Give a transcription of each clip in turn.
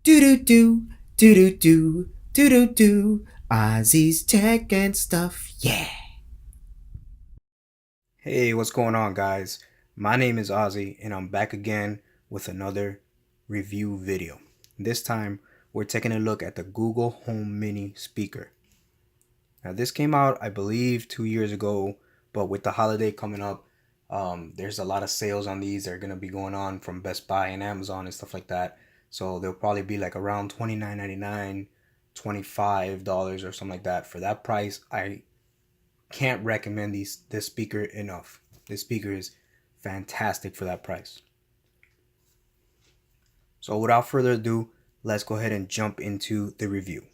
Do do do do do do do do do. Ozzy's tech and stuff. Yeah. Hey, what's going on, guys? My name is Ozzy, and I'm back again with another review video. This time, we're taking a look at the Google Home Mini speaker. Now, this came out, I believe, 2 years ago, but with the holiday coming up, there's a lot of sales on these. They're gonna be going on from Best Buy and Amazon and stuff like that. So they'll probably be like around $29.99, $25 or something like that. For that price, I can't recommend this speaker enough. This speaker is fantastic for that price. So without further ado, let's go ahead and jump into the review.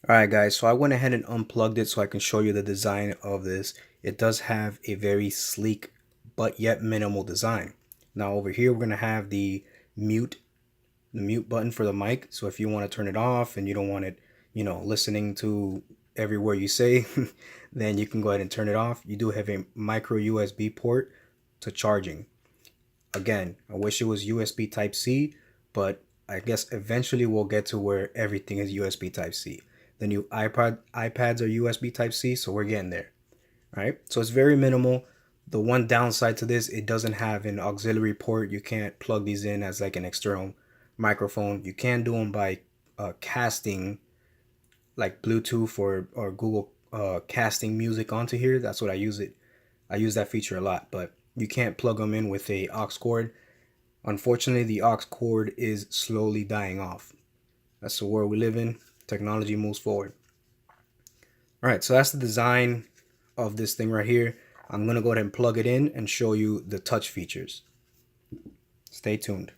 Alright guys, so I went ahead and unplugged it so I can show you the design of this. It does have a very sleek but yet minimal design. Now over here we're going to have the mute button for the mic. So if you want to turn it off and you don't want it, listening to every word you say, then you can go ahead and turn it off. You do have a micro USB port to charging. Again, I wish it was USB Type C, but I guess eventually we'll get to where everything is USB Type C. The new iPads are USB Type C, so we're getting there. Right? So it's very minimal. The one downside to this, it doesn't have an auxiliary port. You can't plug these in as like an external microphone. You can do them by casting like Bluetooth or Google casting music onto here. That's what I use it. I use that feature a lot, but you can't plug them in with a aux cord. Unfortunately, the aux cord is slowly dying off. That's the world we live in. Technology moves forward. All right, so that's the design of this thing right here. I'm gonna go ahead and plug it in and show you the touch features. Stay tuned.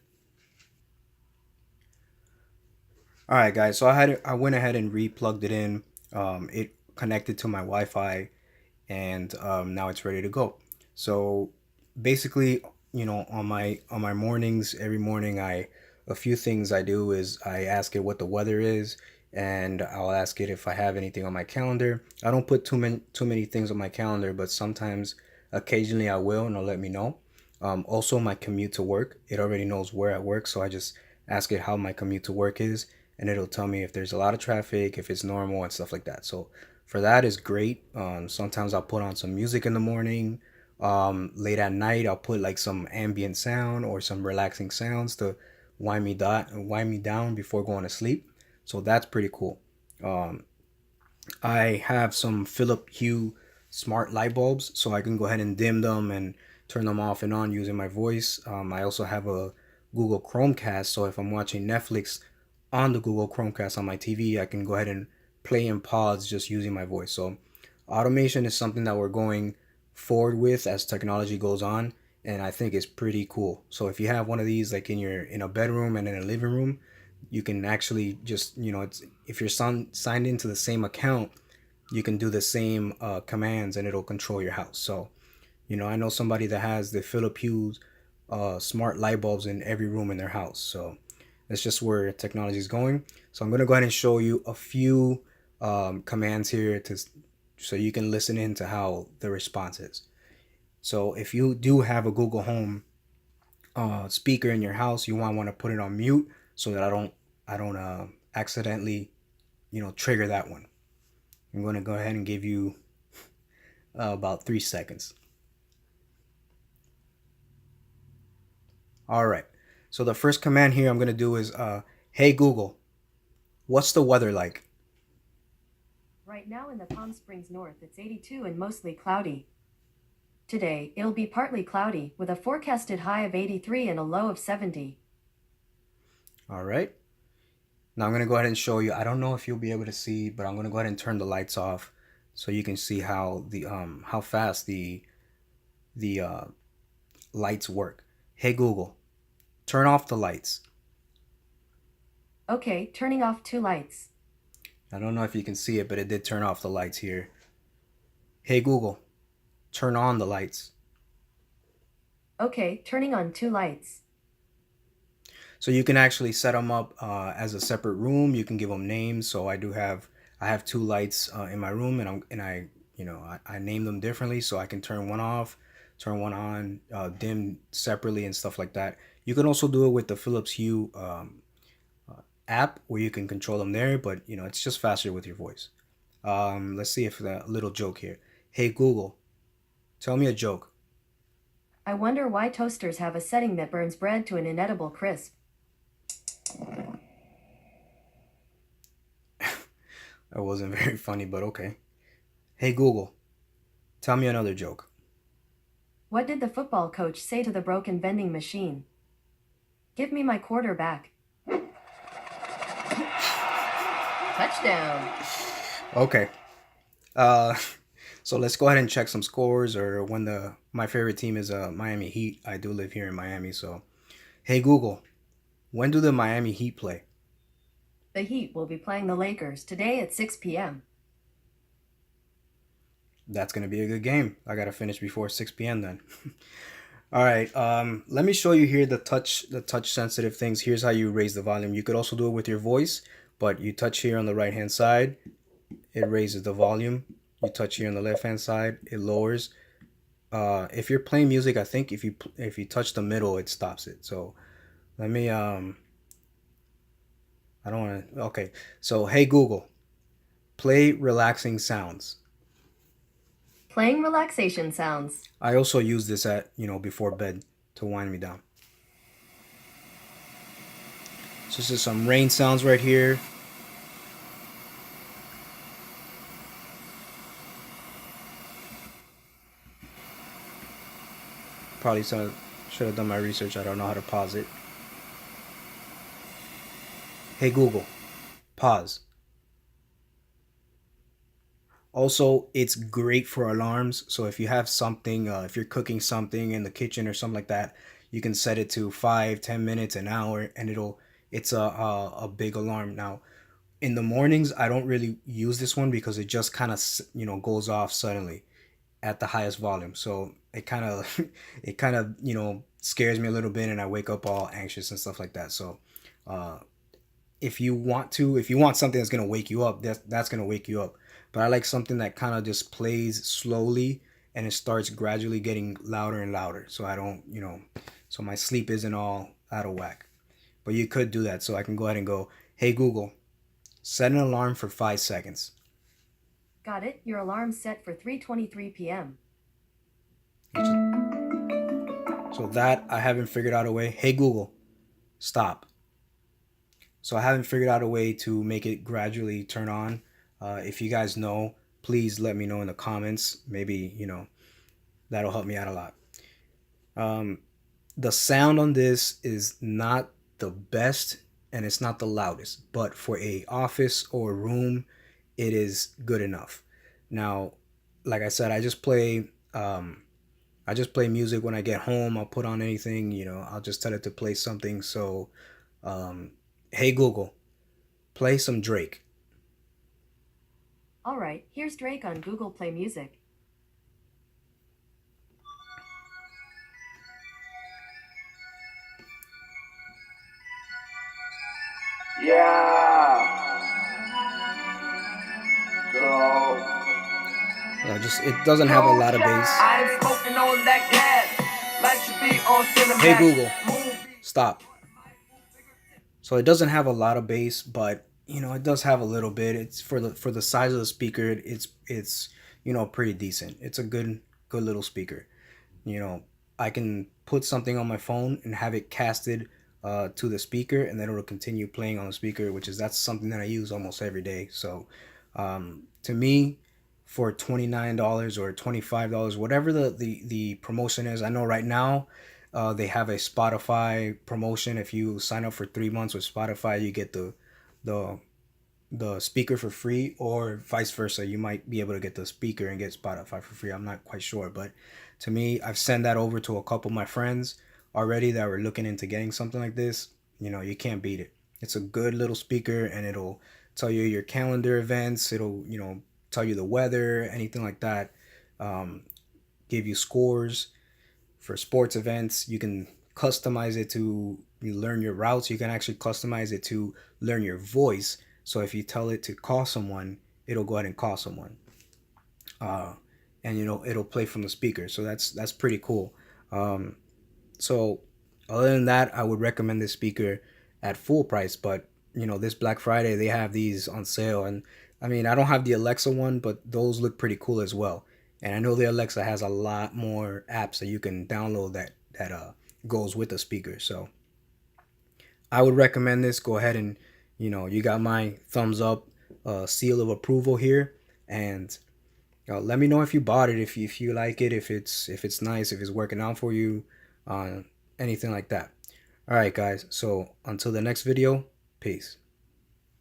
All right, guys. So I went ahead and re-plugged it in. It connected to my Wi-Fi, and now it's ready to go. So basically, on my mornings, every morning, a few things I do is I ask it what the weather is, and I'll ask it if I have anything on my calendar. I don't put too many things on my calendar, but sometimes, occasionally, I will, and it'll let me know. Also, my commute to work. It already knows where I work, so I just ask it how my commute to work is, and it'll tell me if there's a lot of traffic, if it's normal, and stuff like that. So for that is great. Sometimes I'll put on some music in the morning. Late at night, I'll put like some ambient sound or some relaxing sounds to wind me down before going to sleep. So that's pretty cool. Um, I have some Philip Hue smart light bulbs, so I can go ahead and dim them and turn them off and on using my voice. I also have a Google Chromecast, so if I'm watching Netflix on the Google Chromecast on my TV, I can go ahead and play in pods just using my voice. So automation is something that we're going forward with as technology goes on, and I think it's pretty cool. So if you have one of these like in a bedroom and in a living room, you can actually just it's if you're signed into the same account, you can do the same commands and it'll control your house. So I know somebody that has the Philip Hue smart light bulbs in every room in their house. So that's just where technology is going. So I'm going to go ahead and show you a few commands here so you can listen into how the response is. So if you do have a Google Home speaker in your house, you want to put it on mute so that I don't accidentally trigger that one. I'm going to go ahead and give you about 3 seconds. All right. So the first command here I'm going to do is, hey Google, what's the weather like? Right now in the Palm Springs North, it's 82 and mostly cloudy. Today, it'll be partly cloudy, with a forecasted high of 83 and a low of 70. All right. Now I'm going to go ahead and show you. I don't know if you'll be able to see, but I'm going to go ahead and turn the lights off so you can see how fast the lights work. Hey Google, turn off the lights. Okay, turning off 2 lights. I don't know if you can see it, but it did turn off the lights here. Hey Google, turn on the lights. Okay, turning on 2 lights. So you can actually set them up as a separate room. You can give them names. So I have two lights in my room, and I name them differently, so I can turn one off, turn one on, dim separately, and stuff like that. You can also do it with the Philips Hue app where you can control them there, but it's just faster with your voice. Let's see if a little joke here. Hey Google, tell me a joke. I wonder why toasters have a setting that burns bread to an inedible crisp. That wasn't very funny, but okay. Hey Google, tell me another joke. What did the football coach say to the broken vending machine? Give me my quarter back. Touchdown. Okay. Uh, so let's go ahead and check some scores or when the my favorite team is Miami Heat. I do live here in Miami, so hey Google, when do the Miami Heat play? The Heat will be playing the Lakers today at 6 p.m. That's gonna be a good game. I gotta finish before 6 p.m. then. All right. Let me show you here the touch sensitive things. Here's how you raise the volume. You could also do it with your voice, but you touch here on the right hand side, it raises the volume. You touch here on the left hand side, it lowers. If you're playing music, I think if you touch the middle, it stops it. So let me I don't want to. Okay. So hey Google, play relaxing sounds. Playing relaxation sounds. I also use this at before bed to wind me down. So this is some rain sounds right here. Probably should have done my research. I don't know how to pause it. Hey Google, pause. Also, it's great for alarms. So if you have something, if you're cooking something in the kitchen or something like that, you can set it to 5, 10 minutes, an hour, and it's a big alarm. Now, in the mornings, I don't really use this one because it just kind of goes off suddenly at the highest volume. So it kind of it kind of scares me a little bit, and I wake up all anxious and stuff like that. So uh, if you want something that's gonna wake you up, that's gonna wake you up. But I like something that kind of just plays slowly and it starts gradually getting louder and louder. So I don't, so my sleep isn't all out of whack. But you could do that. So I can go ahead and go, hey Google, set an alarm for 5 seconds. Got it. Your alarm's set for 3:23 p.m. So that I haven't figured out a way. Hey Google, stop. So I haven't figured out a way to make it gradually turn on. If you guys know, please let me know in the comments. Maybe, that'll help me out a lot. Um, the sound on this is not the best and it's not the loudest, but for a office or room, it is good enough. Now, like I said, I just play music when I get home. I'll put on anything, I'll just tell it to play something. So, um, hey Google, play some Drake. All right, here's Drake on Google Play Music. Yeah. So Just it doesn't have a lot of bass. I ain't smoking on that gas. Like should be on Hey Cinemax. Google, stop. So it doesn't have a lot of bass, but it does have a little bit. It's for the size of the speaker, it's pretty decent. It's a good little speaker. You know, I can put something on my phone and have it casted to the speaker, and then it'll continue playing on the speaker, that's something that I use almost every day. So to me, for $29 or $25, whatever the promotion is, I know right now they have a Spotify promotion. If you sign up for 3 months with Spotify, you get the the speaker for free, or vice versa. You might be able to get the speaker and get Spotify for free. I'm not quite sure, but to me, I've sent that over to a couple of my friends already that were looking into getting something like this. You can't beat it. It's a good little speaker, and it'll tell you your calendar events. It'll tell you the weather, anything like that. Um, give you scores for sports events. You can customize it to learn your routes. You can actually customize it to learn your voice. So if you tell it to call someone, it'll go ahead and call someone, uh, and it'll play from the speaker. So that's pretty cool. So Other than that, I would recommend this speaker at full price. But you know, this Black Friday they have these on sale, and I mean, I don't have the Alexa one, but those look pretty cool as well. And I know the Alexa has a lot more apps that you can download that goes with the speaker. So I would recommend this. Go ahead and, you know, you got my thumbs up, seal of approval here, and let me know if you bought it, if you like it, if it's nice, if it's working out for you, anything like that. All right, guys. So until the next video, peace.